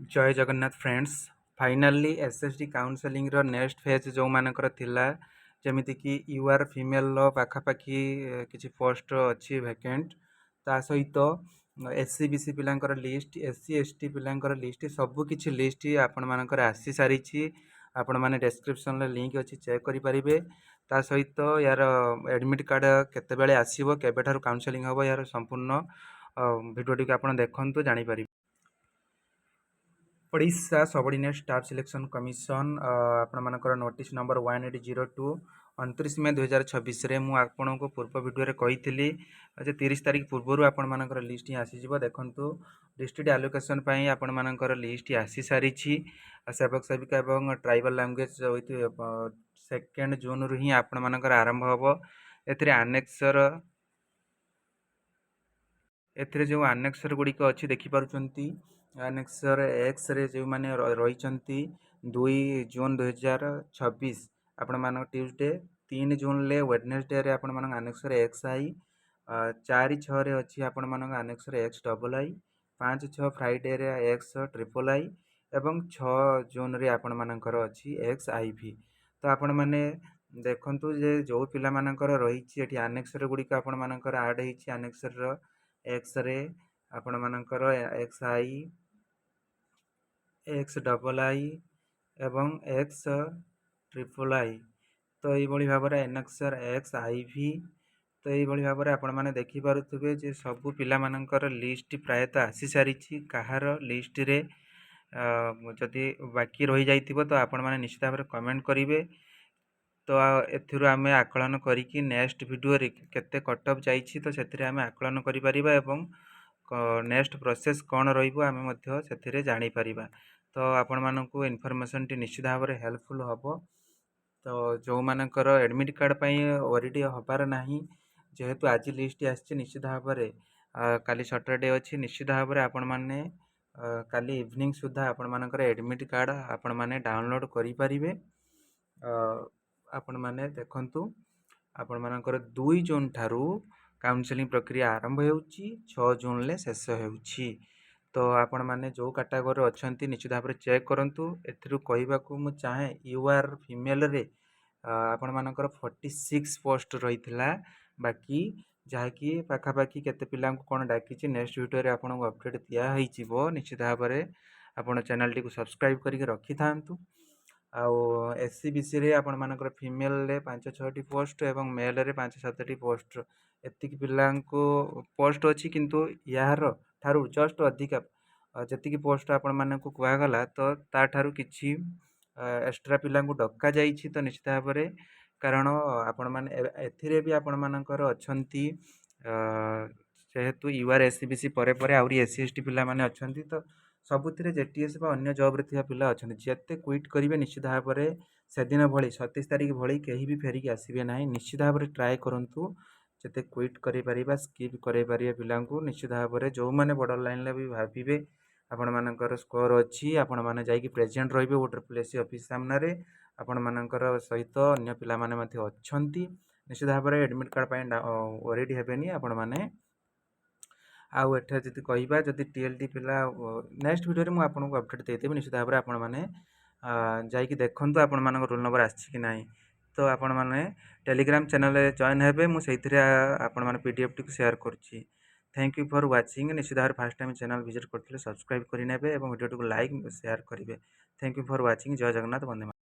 जय Jagannath friends. Finally SSD काउनसेलिंग रो next phase जो मानकर थिला जेमिति कि यूआर फीमेल रो पाखापाखी किछि पोस्ट अच्छी वैकेंट ता सहित एससीबीसी पिलांकर लिस्ट एससी एसटी पिलांकर लिस्ट सबु किछि लिस्ट आपण मानकर आसी सारिछि। आपण माने डिस्क्रिप्शन रे लिंक अछि चेक करि परिबे। ता सहित यार एडमिट कार्ड केते बेले आसीबो केबे ठार काउनसेलिंग होबो यार संपूर्ण वीडियो टिक आपण देखंतु जानि परिबे। Odisha subordinate staff selection commission आपण मानकर नोटिस नंबर 1802 29 मे 2026 रे मु आपण को पूर्व वीडियो रे कहितली जे 30 तारिख पूर्व आपण मानकर लिस्ट आसी जिवो। देखंतु डिस्ट्रिक्ट एलोकेशन पई आपण मानकर लिस्ट आसी सारी छी। सेवक सेविका एवं ट्राइबल लैंग्वेज विथ 2 जून रु ही आपण मानकर आरंभ होबो। एथिरे आनेक्सर एथिरे जो आनेक्सर गुडी को अछि देखि पारुचंती। आनेक्सर एक्स रे जो माने रहिचंती 2 जून 2026 आपण मानक ट्यूसडे 3 जून ले वेडनेसडे रे आपण मानक आनेक्सर एक्स आई 4 6 रे अछि आपण मानक आनेक्सर एक्स डबल आई 5 6 फ्राइडे रे एक्स ट्रिपल आई एवं 6 जून रे आपण मानकर अछि एक्स आईवी। तो आपण माने देखंतु जे जो पिला मानकर रहिछि एठी आनेक्सर गुडी को आपण मानकर ऐड हिछि। आनेक्सर रो एक्स रे आपण मानकर एक्स आई एक्स डबल आई एवं एक्स ट्रिपल आई। तो ये भली भाव में एनेक्सर एक्स आईवी। तो ये भली भाव में आपण माने देखि पारुथबे जे सबु पिला मानकर लिस्ट प्रायतः आसी सारी कहार लिस्ट रे जदि बाकी रही जाइथिबो तो आपण माने निश्चित भाव कमेंट करिवे। तो एथिरु आमे आकलन करिकी नेक्स्ट वीडियो रे केते कटअप जाइछि तो सेथिरे आमे आकलन करि परिबा एवं नेक्स्ट प्रोसेस कोन रहिबो आमे मध्य सेथिरे जानि परिबा। तो आपण मानकु इन्फॉर्मेशन टी निश्चित भाव रे हेल्पफुल हबो। तो जो मानकर एडमिट कार्ड पई ओरिडी हबार नाही जेहेतु आज लिस्ट आछि निश्चित भाव रे काली सैटरडे अछि निश्चित भाव रे आपण माने काली इवनिंग सुधा आपण मानकर एडमिट कार्ड आपण माने डाउनलोड करि परिबे। आपण माने देखंतु आपण मानकर 2 जून ठारू काउंसलिंग प्रक्रिया आरंभ हेउची 6 जून ले शेष हेउची। तो आपण माने जो कैटेगरी अछंती निश्चित भाव चेक करंतु। एथिरु कहबा को मु चाहे यूआर फीमेल रे आपण मानकर 46 पोस्ट रहितला बाकी जहा कि पाखा पाखी केते पिला को कोन डाकिछि नेक्स्ट वीडियो रे आपण को अपडेट दिया हेइ जिवो। निश्चित भाव रे आपण चैनल टी को सब्सक्राइब करके रखि थांतु। आउ एससीबीसी रे आपण मानकर फीमेल रे 5 6 टी पोस्ट एवं मेल रे 5 7 टी पोस्ट एतिक पिला को पोस्ट अछि किंतु यार थारु जस्ट अधिक जति की पोस्ट आपण माने को कुआ गला तो ता थारु किछि एक्स्ट्रा पिला को डक्का जाइछि। तो निश्चित भाव रे कारण आपण माने एथिरे भी आपण मानकर अछंती जेहेतु यूआर एससीबीसी परे परे आउरी एससी एसटी पिला माने अछंती। तो सबुथिरे जेटीएस बा अन्य जॉब रे थिया पिला अछंती जेते क्विट करिवे निश्चित भाव रे सेदिन भली 27 तारिख भली केही भी फेरिक आसीबे नाही। निश्चित भाव रे ट्राई करंतु जेते क्विट करि परिबा स्किप करि परिबा पिला को निश्चित भाव रे जो माने बॉर्डर लाइन ले भी भाबिबे आपण मानकर स्कोर अछि आपण माने जाई कि प्रेजेंट रहिबे वो ट्रिपल एससी ऑफिस सामने रे आपण मानकर सहित अन्य पिला माने मध्ये अछंती। निश्चित भाव रे एडमिट कार्ड पय ऑलरेडी हेबेनी आपण माने आउ एठा जति कहिबा जति टीएलटी पिला नेक्स्ट वीडियो रे मु आपन को अपडेट देतेबे। निश्चित भाव रे आपण माने जाई कि देखंतु आपण मानक रोल नंबर आछि कि नाही। तो आपण माने टेलीग्राम चैनल रे जॉइन हेबे मु सेइथिरे आपण माने पीडीएफ टी को शेयर करछि। Thank you for watching. निश्चित भाव फर्स्ट टाइम चैनल विजिट करथिले सब्सक्राइब करि नेबे एवं वीडियो को लाइक शेयर करिवे। Thank you for watching. जय जगन्नाथ। वंदे मातरम।